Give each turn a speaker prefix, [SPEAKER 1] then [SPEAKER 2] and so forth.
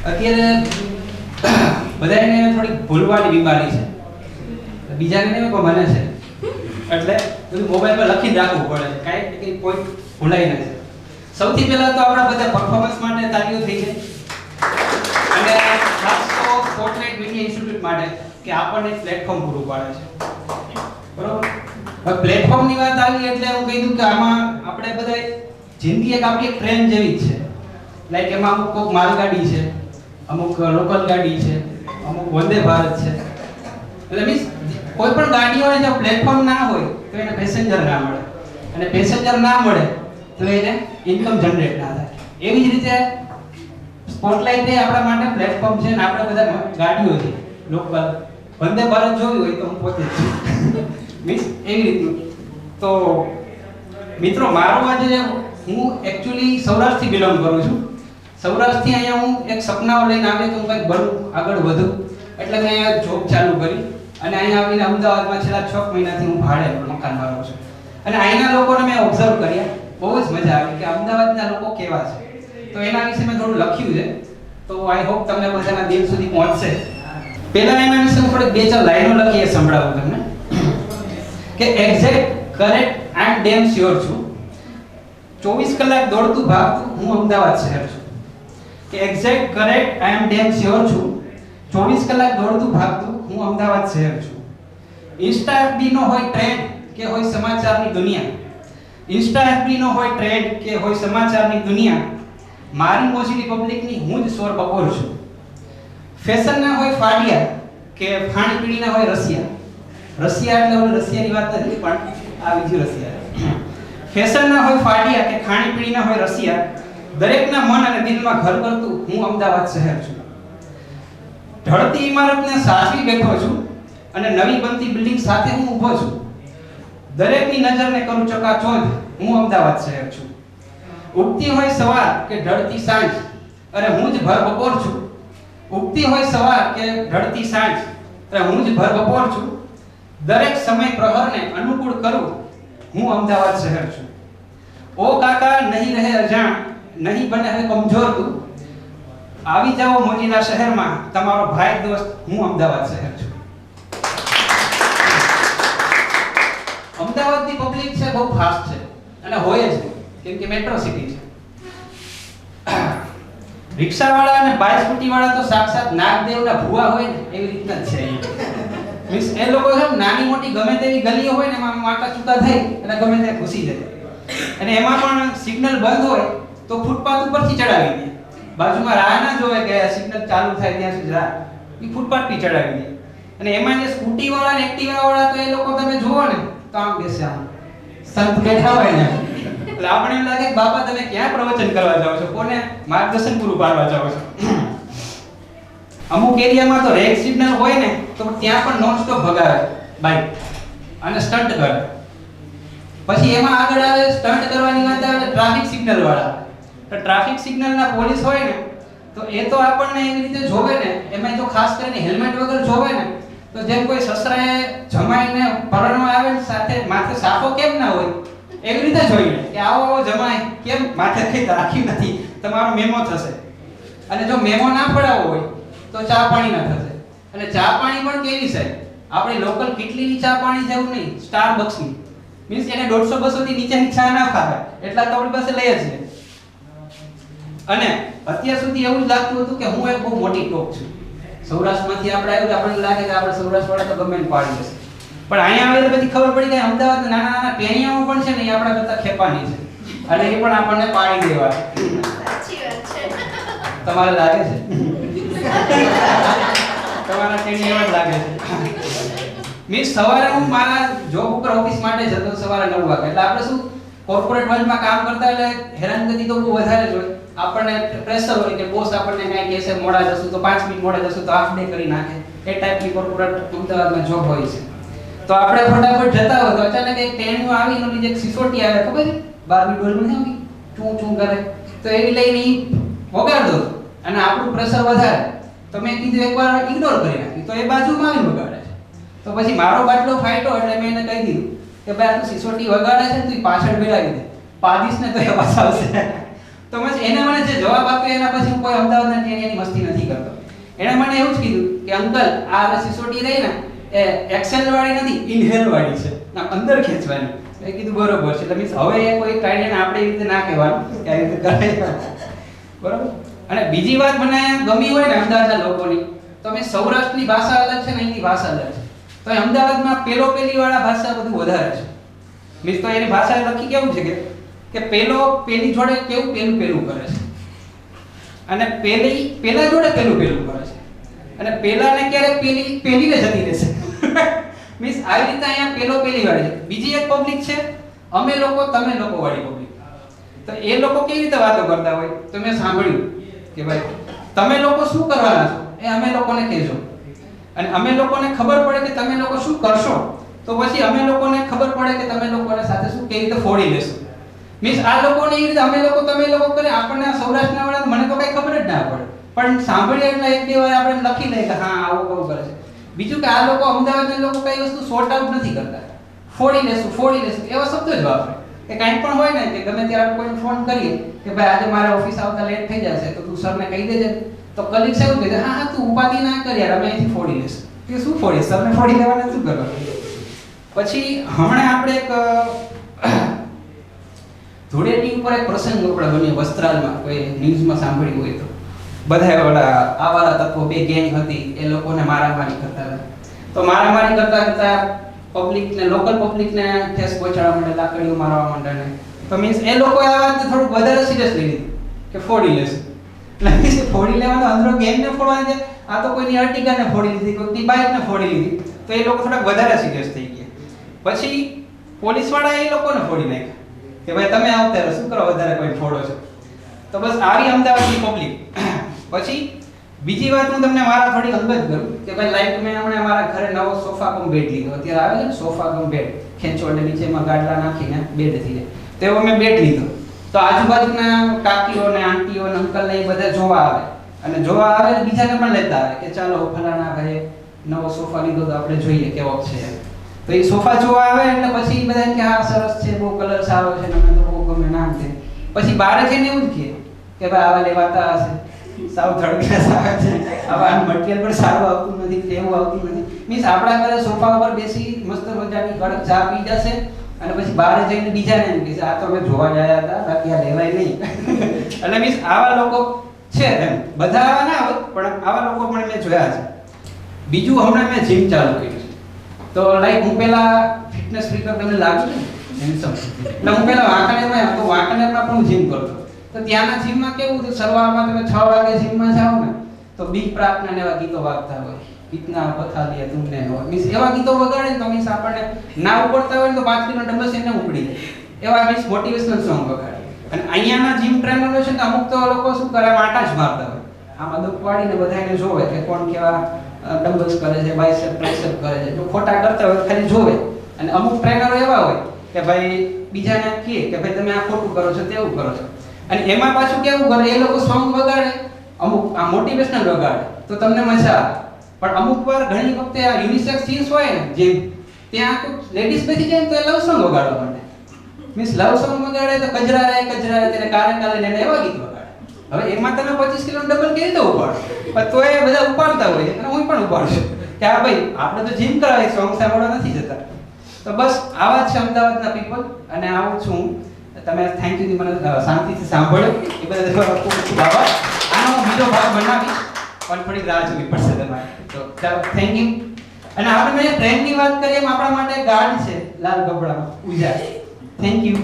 [SPEAKER 1] અત્યારે બધાને થોડી ભૂલવાની બીમારી છે, બીજાને નહીં પણ મને છે, એટલે બધું મોબાઈલમાં લખી રાખવું પડે છે, કાંઈ કંઈ પોઈન્ટ ભૂલાઈ ન જાય. સૌથી પહેલા તો આપણા બધા પરફોર્મન્સ માટે તાળીઓ થઈ જાય, અને ખાસ તો સ્પોટલાઇટ મીડિયા ઇન્સ્ટિટ્યૂટ માટે કે આપણને એક પ્લેટફોર્મ પૂરું પાડે છે, બરોબર. હવે પ્લેટફોર્મની વાત આવી એટલે હું કહી દઉં કે આમાં આપણે બધા જિંદગી એક આપણી એક ટ્રેન જેવી જ છે. લાઈક એમાં અમુક કોક માલગાડી છે, અમુક લોકલ ગાડી છે, અમુક વંદે ભારત છે. એટલે મીન્સ કોઈ પણ ગાડીઓને જો પ્લેટફોર્મ ના હોય તો એને પેસેન્જર ના મળે, અને પેસેન્જર ના મળે તો એને ઇન્કમ જનરેટ ના થાય. એવી જ રીતે સ્પોટલાઇટ એ આપણા માટે પ્લેટફોર્મ છે, અને આપણે બધા ગાડીઓ છે લોકલ. વંદે ભારત જોયું હોય તો હું પોતે જ છું. મીન્સ એવી રીતનું. તો મિત્રો મારો આજે હું એકચ્યુઅલી સૌરાષ્ટ્રથી બિલોંગ કરું છું. સૌરાષ્ટ્રથી અહીંયા હું એક સપનાઓ લઈને આવ્યો કે હું કંઈક બનું, આગળ વધું, એટલે મેં અહીંયા જોબ ચાલુ કરી, અને અહીંયા આવીને અમદાવાદમાં છેલ્લા 6 મહિનાથી હું ભાડે મકાનમાં રહું છું. અને અહીંના લોકોને મેં ઓબ્ઝર્વ કર્યા, બહુ જ મજા આવી કે અમદાવાદના લોકો કેવા છે. તો એના વિશે મેં થોડું લખ્યું છે, તો આઈ હોપ તમને બધાના દિલ સુધી પહોંચશે. પહેલા એના વિશે હું થોડીક 2-4 લાઈનો લખી એ સંભળાવું તમને કે exact correct and dam sure છું, 24 કલાક દોડતું ભાગતું હું અમદાવાદ શહેર છું. કે એક્ઝેક્ટ કરેક્ટ આઈ એમ ડેમ શ્યોર છું, 24 કલાક દોડતું ભાગતું હું અમદાવાદ શહેર છું. ઇન્સ્ટા એફબી નો હોય ટ્રેન્ડ કે હોય સમાચારની દુનિયા, ઇન્સ્ટા એફબી નો હોય ટ્રેન્ડ કે હોય સમાચારની દુનિયા, મારી મોજીલી પબ્લિકની હું જ સોર બપોર છું. ફેશન ના હોય ફાડિયા કે ખાણીપીણીના હોય રસિયા, રસિયા એટલે ઓલી રસિયાની વાત નથી, પણ આ બીજી રસિયા. ફેશન ના હોય ફાડિયા કે ખાણીપીણીના હોય રસિયા, દરેકના મન અને દિલમાં ઘર કરતું હું અમદાવાદ શહેર છું. ઢળતી ઇમારતને સાચવી બેઠો છું, અને નવી બનતી બિલ્ડિંગ સાથે હું ઊભો છું. દરેકની નજરને કરું ચકાચોંધ હું અમદાવાદ શહેર છું. ઉગતી હોય સવાર કે ઢળતી સાંજ, અરે હું જ ભર બપોર છું. ઉગતી હોય સવાર કે ઢળતી સાંજ, અરે હું જ ભર બપોર છું. દરેક સમય પ્રહરને અનુકૂળ કરું હું અમદાવાદ શહેર છું. ઓ કાકા નહીં રહે અજાણ, નહીં બને હવે કમજોર તું, આવી જાઓ મોજીલા શહેરમાં, તમારો ભાઈ દોસ્ત હું અમદાવાદ શહેર છું. અમદાવાદની પબ્લિક છે બહુ ફાસ્ટ છે, અને હોય જ કેમ કે મેટ્રો સિટી છે. રિક્ષાવાળા અને બાઇક સ્કૂટીવાળા તો સાક્ષાત નાગદેવના ભુવા હોય ને એવી રીતના જ છે. મીન્સ એ લોકો છે નાની મોટી ગમે તેવી ગલીઓ હોય ને એમાં માટા ચૂકા થઈ અને ગમે ત્યાં ઘૂસી જાય, અને એમાં પણ સિગ્નલ બંધ હોય તો ફૂટપાથ ઉપરથી ચડાવી દે. બાજુમાં રાહ ના જોવે કે સિગ્નલ ચાલુ થાય ત્યાં સુધી રાહ, એ ફૂટપાથ પર ચડાવી દે. અને એમાં જે સ્કૂટી વાળા ને એક્ટિવા વાળા તો એ લોકો તમે જોવો ને તો આમ બેસે, આમ સંત બેઠા હોય ને, એટલે આપણે એમ લાગે કે બાપા તમે ક્યાં પ્રવચન કરવા જાઓ છો, કોને માર્ગદર્શન પૂરું પાડવા જાઓ છો. અમુક એરિયામાં તો રેડ સિગ્નલ હોય ને તો ત્યાં પણ નોન સ્ટોપ ભગાવે બાઈક અને સ્ટન્ટ કરે. પછી એમાં આગળ આવે સ્ટન્ટ કરવાની વાત આવે ટ્રાફિક સિગ્નલ વાળા. તો ટ્રાફિક સિગ્નલના પોલીસ હોય ને તો એ તો આપણને એવી રીતે જોવે ને, એમાં જો ખાસ કરીને હેલ્મેટ વગર જોવે ને તો જેમ કોઈ સસરાએ જમાઈને પરણવા આવે ને સાથે માથે સાફો કેમ ના હોય એવી રીતે જોઈને કે આવો આવો જમાય કેમ માથે કઈ રાખ્યું નથી, તમારો મેમો થશે. અને જો મેમો ના પડાવો હોય તો ચા પાણી ના થશે. અને ચા પાણી પણ કેવી છે, આપણે લોકલ કેટલીની ચા પાણી જેવું નહીં, સ્ટારબક્સની. મીન્સ એને 150-200 થી નીચેની ચા ના ખાવે એટલા તો આપણી પાસે લઈ જ લે. અને અત્યાર સુધી એવું જ લાગતું હતું કે હું એક બહુ મોટી ટોપ છું. સૌરાષ્ટ્રમાંથી આપણે આવ્યું, આપણને લાગે કે આપણે સૌરાષ્ટ્રવાળા તો ગમે એને પાડી દેશે. પણ અહીંયા આવે તો પછી ખબર પડી કે અમદાવાદ નાના નાના ટેણિયાઓ પણ છે ને એ આપણા કરતા ખેપાની છે, અને એ પણ આપણને પાડી દેવા. સાચી વાત છે. તમારે લાગે છે? તમારા ટેણિયા જ લાગે છે. મીન્સ સવારે હું મારા જોબ ઉપર ઓફિસ માટે જતો સવારે 9 વાગે. એટલે આપણે શું કોર્પોરેટ વર્લ્ડમાં કામ કરતા એટલે હેરાનગતિ તો બહુ વધારે જ હોય. આપણને પ્રેશર હોય કે બોસ આપણને કાંઈ કહેશે મોડા જશું તો 5 મિનિટ મોડા જશું તો હાફ ડે કરી નાખે. એ ટાઈપની કોર્પોરેટ અમદાવાદમાં જોબ હોય છે. તો આપણે ફટાફટ જતા હોય તો અચાનક એક ટેણિયો આવીને ઓલી જે સિસોટી આવે ખબર છે, બાર્બી ડોલમાં છે ને ચૂં ચૂં કરે, તો એવી લઈને વગાડ દો અને આપણું પ્રેશર વધારે. તો મેં કીધું એકવાર ઇગ્નોર કરી નાખી, તો એ બાજુમાં આવીને વગાડે છે. તો પછી મારો બાટલો ફાટ્યો એટલે મેં એને કહી દીધું કે ભાઈ તું સિસોટી વગાડે છે તું પાછળ બેરાવી દે, પાડીશ ને તો એ પાછા આવશે. તો પછી એને મને જે જવાબ આપ્યો એના પછી હું કોઈ અમદાવાદના એની મસ્તી નથી કરતો. એણે મને એવું જ કીધું કે અંકલ આ સિસોટી રહી ને એ એક્સેલ વાળી નથી, ઇનહેલ વાળી છે, અંદર ખેંચવાની. મેં કીધું બરોબર છે. એટલે મીન્સ હવે એ કોઈ ટ્રાઇડને આપણે એ રીતે ના કહેવાનું કે આ રીતે કરે, બરોબર. અને બીજી વાત મને ગમી હોય ને અમદાવાદના લોકોની, તો મેં સૌરાષ્ટ્રની ભાષા અલગ છે ને અહીંની ભાષા અલગ છે. તો અમદાવાદમાં પેલો પેલી વાળા ભાષા બધું વધારે છે. મીન્સ તો એની ભાષા લખી કેવું છે કે પેલો પેલી જોડે કેવું પેલું પેલું કરે છે, અને પેલી પેલા જોડે પેલું પેલું કરે છે, અને પેલાને ક્યારેક પેલી પેલીને જતી રહેશે. મીન્સ આવી રીતે અહીંયા પેલો પેલી વાળી છે. બીજી એક પબ્લિક છે અમે લોકો તમે લોકો વાળી પબ્લિક. તો એ લોકો કેવી રીતે વાતો કરતા હોય તો મેં સાંભળ્યું કે ભાઈ તમે લોકો શું કરવાના છો એ અમે લોકોને કહેજો, અને અમે લોકોને ખબર પડે કે તમે લોકો શું કરશો તો પછી અમે લોકોને ખબર પડે કે તમે લોકોને સાથે શું કેવી રીતે ફોડી લેશો. મીન્સ આ લોકોને એ રીતે અમે લોકો તમે લોકો કરે, આપણને સૌરાષ્ટ્રના વાળા મને તો કઈ ખબર જ ના પડે, પણ સાંભળીએ એટલે એક બે વાર આપણે લખી લઈએ કે હા આવું કેવું કરે છે. બીજું કે આ લોકો અમદાવાદના લોકો કઈ વસ્તુ સોર્ટ આઉટ નથી કરતા, ફોડી લેશું એવા શબ્દ જ વાપરે. કે કાંઈ પણ હોય ને કે ગમે ત્યારે કોઈને ફોન કરીએ કે ભાઈ આજે મારે ઓફિસ આવતા લેટ થઈ જશે તો તું સરને કહી દેજે, તો કલીગ એવું કહે હા હા તું ઉપાધિ ના કર યાર અમે અહીંથી ફોડી લેશું. કે શું ફોડી, સરને ફોડી લેવાને શું કરવાનું. પછી હમણાં આપણે એક ધૂળેટી ઉપર એક પ્રસંગ આપણે બન્યો વસ્ત્રાલમાં, કોઈ ન્યૂઝમાં સાંભળ્યું હોય તો. બધા ઓલા આવારા તત્વો બે ગેંગ હતી, એ લોકોને મારામારી કરતા હતા. તો મારામારી કરતા પબ્લિકને લોકલ પબ્લિકને ઠેસ પહોંચાડવા માટે લાકડીઓ મારવા માંડ્યા ને. તો મીન્સ એ લોકોએ આ વાતને થોડુંક વધારે સિરિયસ લઈ લીધી કે ફોડી લેશું. એટલે ફોડી લેવાનો અંદરો ગેંગને ફોડવાની છે, આ તો કોઈની અર્ટિગાને ફોડી લીધી, કોઈની બાઇકને ફોડી લીધી. તો એ લોકો થોડાક વધારે સિરિયસ થઈ ગયા. પછી પોલીસવાળા એ લોકોને ફોડી નાખ્યા કે ભાઈ તમે આવતા રહો, શું કરો વધારે કોઈ ફોડો છો. તો બસ આવી અમદાવાદની પબ્લિક. પછી બીજી વાત હું તમને મારા થોડી અંગત કરું કે ભાઈ લાઈક મેં હમણાં મારા ઘરે નવો સોફા કમ બેડ લીધો. અત્યારે આવે છે ને સોફા કમ બેડ, ખેંચોડને નીચેમાં ગાડલા નાખીને બેડ થઈ જાય, તો એવો મેં બેડ લીધો. તો આજુબાજુના કાકીઓ ને આંટીઓ ને અંકલ ને એ બધા જોવા આવે, અને જોવા આવે બીજાને પણ લેતા આવે કે ચાલો ફલાણા ભાઈ નવો સોફા લીધો તો આપણે જોઈએ કેવો છે. તો એ સોફા જોવા આવે એટલે પછી બધા કે હા સરસ છે, બહુ કલર સારો છે, મને તો બહુ ગમે નામ છે. પછી બહાર જઈને એવું જ કે ભાઈ આવા લેવાતા હશે, સાવ ધડકા સારા છે, આવા મટીરીયલ પણ સારું આવતું નથી, તેવું આવતું નથી. મીન્સ આપણા ઘરે સોફા ઉપર બેસી મસ્ત મજાની કડક ચા પી જશે, અને પછી બહાર જઈને બીજાને એમ કહેશે આ તો અમે જોવા ગયા હતા, બાકી આ લેવાય નહીં. એટલે મીન્સ આવા લોકો છે એમ, બધા આવા ના હોય પણ આવા લોકો પણ મેં જોયા છે. બીજું હમણાં મેં જીમ ચાલુ કર્યું છે. તો લાઈક હું પહેલા ફિટનેસ ફ્રીકર તમને લાગુ છે હેન્ડસમ, એટલે હું પહેલા વાંકાનેરમાં હતો, વાંકાનેરમાં પણ હું જીમ કરતો. તો ત્યાંના જીમમાં કેવું હતું, સવારમાં તમે 6 વાગે જીમમાં જાઓ ને તો બી પ્રાર્થના ને એવા ગીતો વાગતા હોય, કિતના પથા લે તુમને હોય, મીન્સ એવા ગીતો વગાડે તો મીન્સ આપણને ના ઉપડતા હોય તો 5 કિલો ડમ્બલ્સ એને ઉપડી જાય, એવા મીન્સ મોટિવેશનલ સોંગ વગાડે. અને અહીંયાના જીમ ટ્રેનરો છે ને અમુક તો લોકો શું કરે આટા જ મારતા હોય, આમાં દુખ વાળીને બધાને જોવે કે કોણ કેવા ડમ્બલ્સ કરે છે, બાયસેપ ટ્રાઇસેપ કરે છે. જો ખોટા કરતા હોય ખાલી જોવે. અને અમુક ટ્રેનરો એવા હોય કે ભાઈ બીજાને કહે કે ભાઈ તમે આ ખોટું કરો છો, તેવું કરો છો. અને એમાં પાછું કેવું કરે, એ લોકો સોંગ વગાડે, અમુક આ મોટિવેશનલ વગાડે તો તમને મજા આવે. પણ અમુક વાર ઘણી વખતે આ યુનિસેક્સ સીન્સ હોય ને જે ત્યાં લેડીઝ બેસી જાય તો એ લવ સોંગ વગાડવા માંડે. મીન્સ લવ સોંગ વગાડે તો કજરા રે તેને કાલે કાલે ને એવા ગીત વગાડે. હવે એમાં તમે 25 કિલો ડબલ કેવી રીતે ઉપાડો, પણ તો એ બધા ઉપાડતા હોય અને હું પણ ઉપાડું છું કે હા ભાઈ આપણે તો જીમ કરાવી, સોંગ સાંભળવા નથી જતા. તો બસ આવા જ છે અમદાવાદના પીપલ, અને આવું છું. તમે થેન્ક યુ મને શાંતિથી સાંભળ્યો એ બધા ખૂબ ખૂબ આભાર. આનો બીજો ભાગ બનાવી પણ થોડી રાહ જોવી પડશે તમારે. તો ચાલો થેન્ક યુ. અને આપણે મેં ટ્રેનની વાત કરીએ એમ આપણા માટે ગાર્ડ છે લાલ કપડામાં ઉજા. Thank you.